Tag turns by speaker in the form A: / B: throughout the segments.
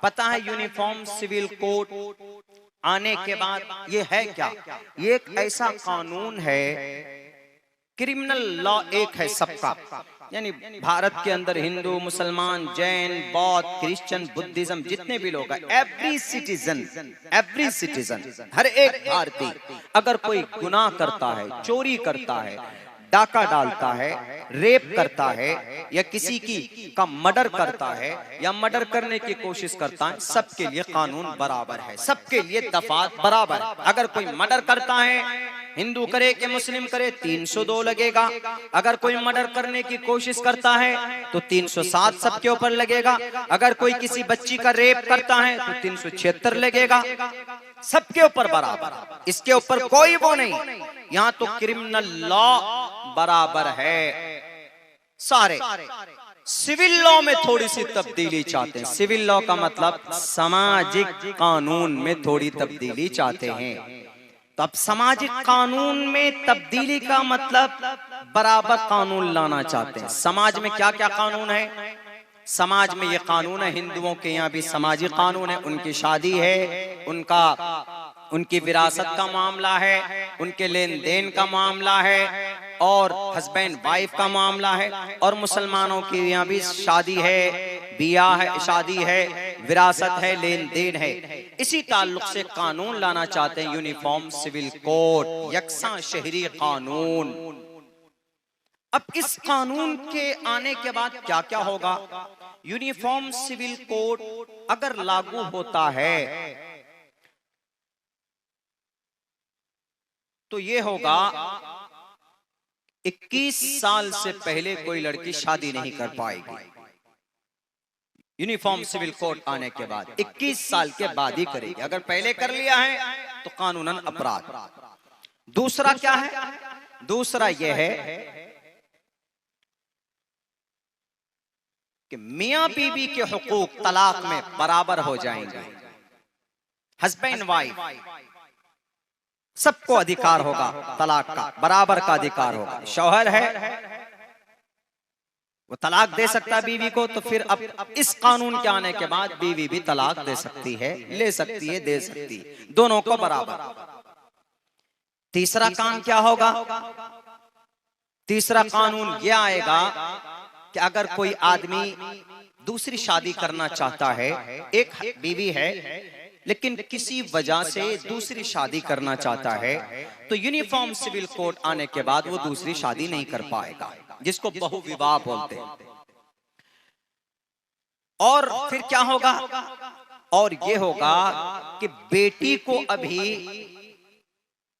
A: पता है uniform civil code आने के बाद ये है क्या? ये एक ऐसा कानून है, क्रिमिनल लॉ एक है सबका, यानी भारत के अंदर हिंदू, मुसलमान, जैन, बौद्ध, क्रिश्चियन, बुद्धिज्म जितने भी लोग हैं, एवरी सिटीजन, हर एक भारतीय अगर कोई गुनाह करता है, चोरी करता है, डाका डालता है, रेप करता है, या किसी का मर्डर करता है, या मर्डर करने की कोशिश करता है, सबके लिए कानून बराबर है, सबके लिए दफात बराबर है। अगर कोई मर्डर करता है, हिंदू करे कि मुस्लिम करे, 302 लगेगा। अगर कोई मर्डर करने की कोशिश करता है तो 307 सबके ऊपर लगेगा। अगर कोई किसी बच्ची का रेप करता है तो 376 लगेगा। सबके ऊपर बराबर, इसके ऊपर कोई वो नहीं। यहाँ तो क्रिमिनल लॉ बराबर है सारे। सिविल लॉ में थोड़ी सी तब्दीली चाहते हैं। सिविल लॉ का मतलब सामाजिक कानून में थोड़ी तब्दीली चाहते हैं। तो अब सामाजिक कानून में तब्दीली का मतलब बराबर कानून लाना चाहते हैं। समाज में क्या क्या कानून है? समाज में ये कानून है, हिंदुओं के यहाँ भी सामाजिक कानून है, उनकी शादी है, उनकी विरासत का मामला है, उनके लेन देन का मामला है, और हस्बैंड वाइफ का मामला है। और मुसलमानों के यहाँ भी शादी है, बियाह है, शादी है, विरासत है, लेन देन है। इसी ताल्लुक से कानून लाना चाहते हैं, यूनिफॉर्म सिविल कोड, यकसा शहरी कानून। अब इस कानून के आने के बाद क्या क्या होगा? यूनिफॉर्म सिविल कोड अगर लागू होता है तो ये होगा, 21 साल से पहले कोई लड़की शादी नहीं कर पाएगी। यूनिफॉर्म सिविल कोड आने के बाद 21 साल के बाद ही करेगी। अगर पहले कर लिया है तो कानूनन अपराध। दूसरा क्या है? दूसरा यह है कि मियां बीवी के हुकूक तलाक में बराबर हो जाएंगे। हस्बैंड वाइफ सबको अधिकार होगा तलाक का, बराबर का अधिकार होगा। शौहर है वो तलाक दे सकता है बीवी को, तो फिर अब इस कानून के आने के बाद बीवी भी तलाक दे सकती है, ले सकती है, दे सकती है, दोनों को बराबर। तीसरा काम क्या होगा? तीसरा कानून यह आएगा कि अगर कोई आदमी दूसरी शादी करना चाहता है, एक बीवी है लेकिन किसी वजह से दूसरी शादी करना चाहता है, तो यूनिफॉर्म सिविल कोड आने के बाद वो दूसरी शादी नहीं कर पाएगा, जिसको बहुविवाह बोलते हैं। और फिर क्या होगा? और ये होगा कि बेटी को अभी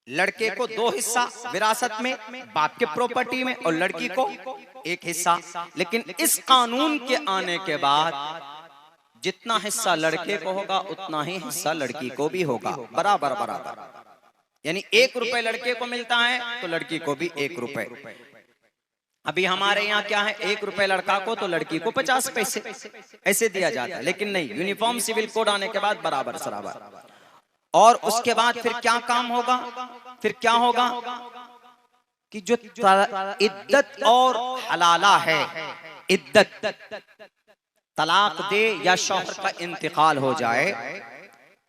A: लड़के को 2 हिस्सा विरासत में, बाप के प्रॉपर्टी में, और लड़की को 1 हिस्सा। लेकिन इस कानून के आने के बाद जितना हिस्सा लड़के को होगा उतना ही हिस्सा लड़की को भी होगा, बराबर बराबर। यानी 1 रुपए लड़के को मिलता है तो लड़की को भी 1 रुपए। अभी हमारे यहाँ क्या है, 1 रुपए लड़का को तो लड़की को 50 पैसे ऐसे दिया जाता है। लेकिन नहीं, यूनिफॉर्म सिविल कोड आने के बाद बराबर सराबर। और उसके बाद फिर क्या काम होगा? फिर क्या होगा कि जो इद्दत और हलाला है, इद्दत तलाक दे या शौहर का इंतकाल हो जाए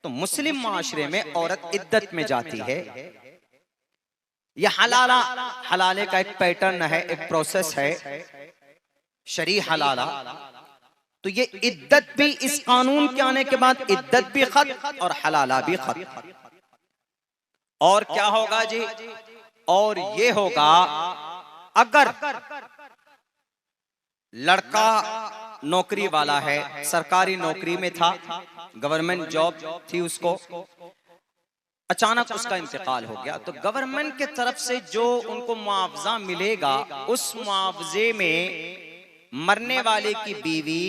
A: तो मुस्लिम माशरे में औरत इद्दत में जाती है। यह हलाले का एक पैटर्न है, एक प्रोसेस है, शरी हलाला। तो ये इद्दत भी इस कानून के आने के बाद इद्दत भी खत्म और हलाला भी खत्म। और क्या होगा जी? और ये होगा, अगर लड़का नौकरी वाला है, सरकारी नौकरी में था, गवर्नमेंट जॉब थी उसको, अचानक उसका इंतकाल हो गया, तो गवर्नमेंट के तरफ से जो उनको मुआवजा मिलेगा, उस मुआवजे में मरने वाले की बीवी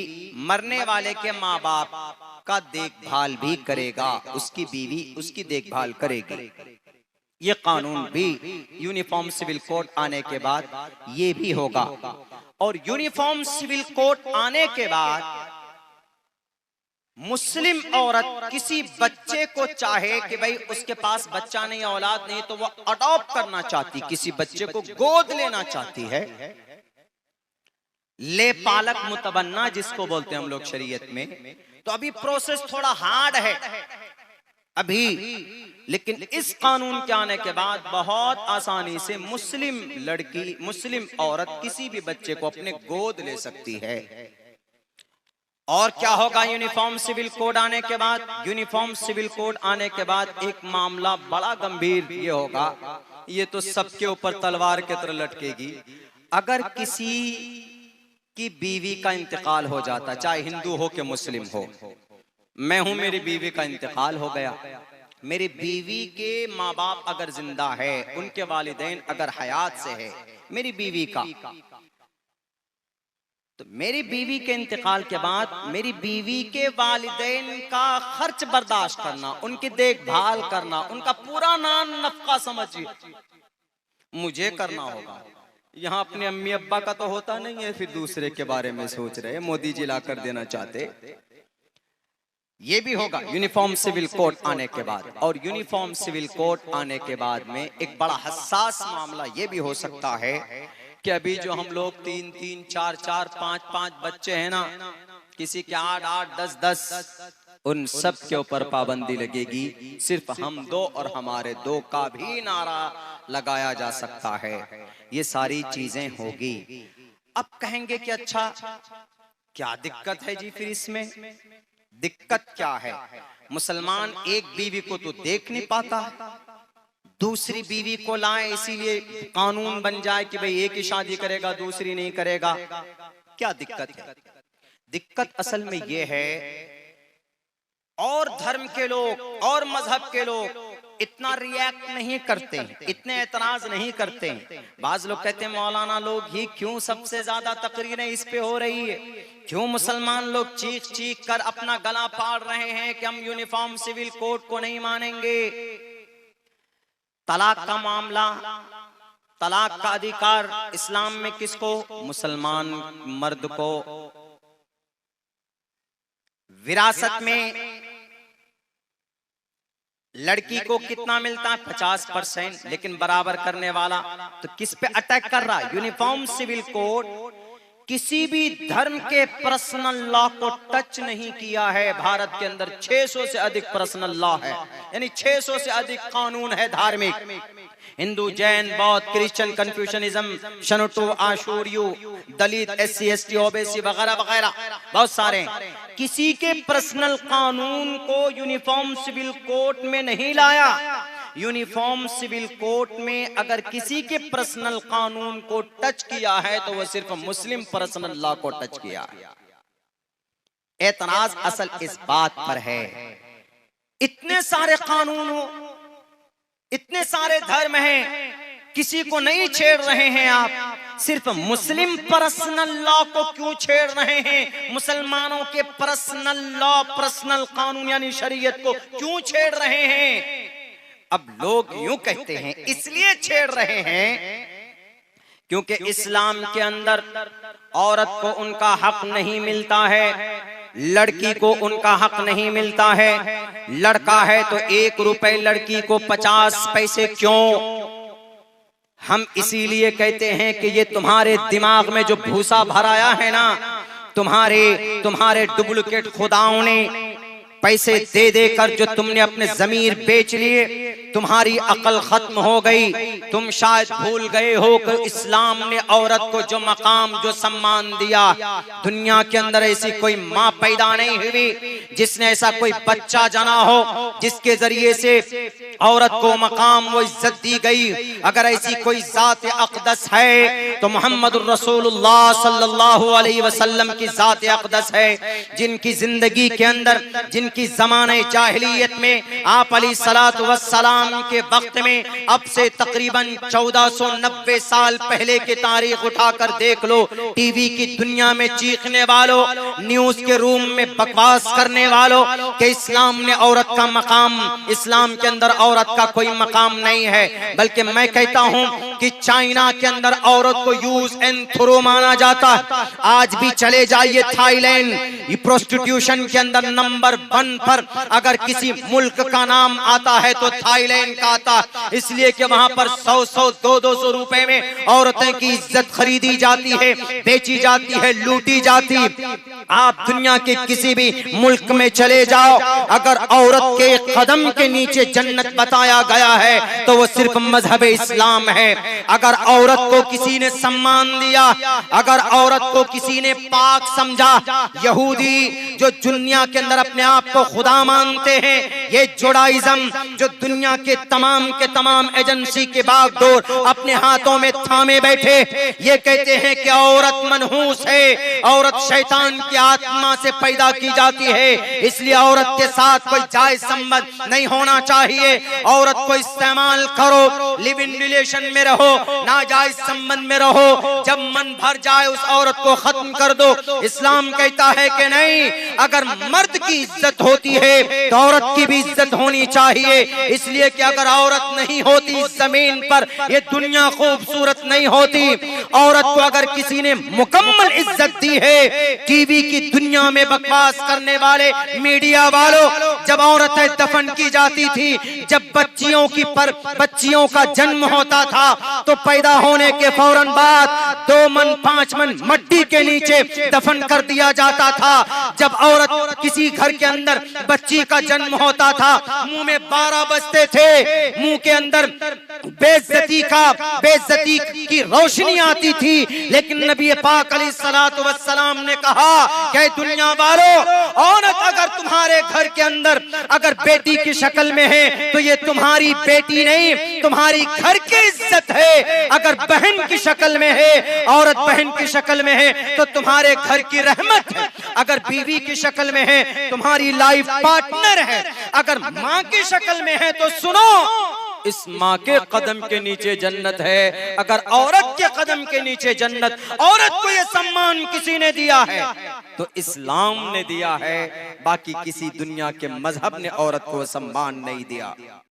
A: मरने वाले के माँ बाप का देखभाल भी करेगा, उसकी बीवी उसकी देखभाल करेगी। ये कानून भी यूनिफॉर्म सिविल कोड आने के बाद ये भी होगा। और यूनिफॉर्म सिविल कोड आने के बाद मुस्लिम औरत किसी बच्चे को चाहे कि भाई उसके पास बच्चा नहीं, औलाद नहीं, तो वो अडॉप्ट करना चाहती, किसी बच्चे को गोद लेना चाहती है, ले पालक मुतबन्ना जिसको बोलते हैं हम लोग शरीयत में, तो अभी प्रोसेस थोड़ा हार्ड है अभी, लेकिन इस कानून के आने के बाद बहुत आसानी से मुस्लिम लड़की, मुस्लिम औरत किसी भी बच्चे को अपने गोद ले सकती है। और क्या होगा यूनिफॉर्म सिविल कोड आने के बाद? यूनिफॉर्म सिविल कोड आने के बाद एक मामला बड़ा गंभीर ये होगा, ये तो सबके ऊपर तलवार की तरह लटकेगी। अगर किसी की बीवी का इंतकाल हो जाता, चाहे हिंदू हो कि मुस्लिम हो, मैं हूं, मेरी बीवी का इंतकाल हो गया, मेरी बीवी के माँ बाप अगर जिंदा है, उनके वालिदैन अगर हयात से है, मेरी बीवी का, तो मेरी बीवी के इंतकाल के बाद मेरी बीवी के वालिदैन का खर्च बर्दाश्त करना, उनकी देखभाल करना, उनका पूरा नाम नफका समझिए मुझे करना होगा। यहाँ अपने अम्मी अब्बा का तो होता नहीं है, फिर दूसरे के बारे में सोच रहे, मोदी जी ला कर देना चाहते। ये भी होगा यूनिफॉर्म सिविल कोड आने के बाद। और यूनिफॉर्म सिविल कोड आने के बाद में एक बड़ा हसास मामला ये भी हो सकता है कि अभी जो हम लोग 3-3, 4-4, 5-5 बच्चे हैं ना, किसी के 8-8, 10-10, उन सब के ऊपर पाबंदी लगेगी। सिर्फ हम दो और हमारे दो का भी नारा लगाया जा सकता है। ये सारी चीजें होगी। अब कहेंगे कि अच्छा क्या दिक्कत है जी? फिर इसमें दिक्कत क्या है? मुसलमान एक बीवी को तो देख नहीं पाता, दूसरी बीवी को लाए इसीलिए कानून बन जाए कि भाई एक ही शादी करेगा, दूसरी नहीं करेगा। क्या दिक्कत है? दिक्कत असल में यह है, और धर्म के लोग और मजहब के लोग इतना रिएक्ट नहीं करते, इतने एतराज नहीं करते। बाज लोग कहते हैं मौलाना लोग ही क्यों सबसे ज्यादा तकरीरें इस पे हो रही है, क्यों मुसलमान लोग चीख चीख कर अपना गला फाड़ रहे हैं कि हम यूनिफॉर्म सिविल कोड को नहीं मानेंगे। तलाक का मामला, तलाक का अधिकार इस्लाम में किसको? मुसलमान मर्द को। विरासत में लड़की को कितना मिलता है? 50%, लेकिन बराबर करने वाला तो किस पे अटैक कर रहा है? यूनिफॉर्म सिविल कोड किसी भी धर्म के पर्सनल लॉ को टच नहीं किया है। भारत के अंदर 600 से अधिक पर्सनल लॉ है, यानी 600 से अधिक कानून है धार्मिक। हिंदू, जैन, बौद्ध, क्रिश्चियन, कन्फ्यूशनिज्म, शनुटो, आशूरियो, दलित, SC, ST, ओबीसी वगैरह वगैरह बहुत सारे। किसी के पर्सनल कानून को यूनिफॉर्म सिविल कोड में नहीं लाया। यूनिफॉर्म सिविल कोड में अगर किसी के पर्सनल कानून को टच किया है तो वह सिर्फ मुस्लिम पर्सनल लॉ को टच किया है। एतराज असल इस बात पर है, इतने सारे कानून हो, इतने सारे धर्म हैं, किसी को नहीं छेड़ रहे हैं आप, सिर्फ मुस्लिम पर्सनल लॉ को क्यों छेड़ रहे हैं? मुसलमानों के पर्सनल लॉ, पर्सनल कानून यानी शरीयत को क्यों छेड़ रहे हैं? अब लोग यूं कहते हैं इसलिए छेड़ रहे हैं क्योंकि इस्लाम के अंदर औरत को उनका हक नहीं मिलता है, लड़की को उनका हक नहीं मिलता है। लड़का है तो 1 रुपए, लड़की को 50 पैसे क्यों? हम इसीलिए कहते हैं कि ये तुम्हारे दिमाग में जो भूसा भराया है ना, तुम्हारे डुप्लीकेट खुदाओं ने पैसे दे देकर जो तुमने अपने जमीर बेच लिए, तुम्हारी अकल खत्म हो गई। तुम शायद भूल गए हो कि इस्लाम ने औरत को जो मकाम, जो सम्मान दिया, दुनिया के अंदर ऐसी कोई माँ पैदा नहीं हुई जिसने ऐसा कोई बच्चा जना हो जिसके जरिए से औरत को मकाम, वो इज्जत दी गई। अगर ऐसी कोई जात अक़दस है तो मोहम्मद रसूलुल्लाह सल्लल्लाहु अलैहि वसल्लम की जात अक़दस है, जिनकी जिंदगी के अंदर, जिनकी ज़माने जाहिलियत में आप अलैहिस्सलातु वस्सलाम के वक्त में, अब से तकरीबन 1490 साल पहले की तारीख उठाकर देख लो। टीवी की दुनिया में चीखने वालों, न्यूज के रूम में बकवास करने वालों कि इस्लाम ने औरत का मकाम, इस्लाम के अंदर औरत का कोई मकाम नहीं है, बल्कि मैं कहता हूं कि चाइना के अंदर औरत को यूज एंड थ्रो माना जाता है। आज भी चले जाइए थाईलैंड, प्रोस्टिट्यूशन के अंदर नंबर 1 पर अगर किसी मुल्क का नाम आता है तो थाईलैंड का आता, इसलिए कि वहां पर 100-100, 200-200 रुपए में औरतें की इज्जत खरीदी जाती है, बेची जाती है, लूटी जाती। आप दुनिया के किसी भी मुल्क में चले जाओ, अगर औरत के कदम के नीचे जन्नत बताया गया है तो वो सिर्फ मजहब इस्लाम है। अगर औरत को किसी ने सम्मान दिया, अगर औरत को किसी ने पाक समझा, यहूदी जो दुनिया के अंदर अपने आप को खुदा मानते हैं, ये जुडाइज्म जो दुनिया के तमाम एजेंसी के बागडोर अपने हाथों में थामे बैठे, ये कहते हैं कि औरत मनहूस है, औरत शैतान की आत्मा से पैदा की जाती है, इसलिए औरत के साथ कोई जायज संबंध नहीं होना चाहिए। औरत को इस्तेमाल करो, लिव इन रिलेशन में रहो, नाजायज संबंध में रहो, जब मन भर जाए उस औरत को खत्म कर दो। इस्लाम कहता है कि नहीं, अगर मर्द की इज्जत होती है तो औरत की भी इज्जत होनी चाहिए, इसलिए कि अगर औरत नहीं होती इस जमीन पर ये दुनिया खूबसूरत नहीं होती। औरत को अगर किसी ने मुकम्मल इज्जत दी है, टीवी की दुनिया में बकवास करने वाले मीडिया वालों, जब औरतें दफन की जाती थी, जब बच्चियों का जन्म होता था तो पैदा होने के फौरन बाद 2 मन 5 मन मट्टी के नीचे दफन कर दिया जाता था। जब औरत किसी घर के अंदर बच्ची का जन्म होता था, मुंह में 12 बजते थे, मुंह के अंदर बेइज्जती की रोशनी आती थी। लेकिन नबी पाक अलैहिस्सलातु वस्सलाम ने कहा कि दुनिया वालों, औरत अगर तुम्हारे घर के अंदर अगर बेटी की शक्ल में है तो ये तुम्हारी बेटी नहीं, तुम्हारी घर की इज्जत है। अगर बहन की शक्ल में है, औरत बहन की शक्ल में है तो तुम्हारे घर की रहमत है। अगर बीवी की शक्ल में है, तुम्हारी लाइफ पार्टनर है। अगर माँ की शक्ल में है तो सुनो, इस माँ के कदम के नीचे जन्नत है। अगर औरत के कदम के नीचे जन्नत, औरत को ये सम्मान किसी ने दिया है तो इस्लाम ने दिया है, बाकी किसी दुनिया के मजहब ने औरत को सम्मान नहीं दिया।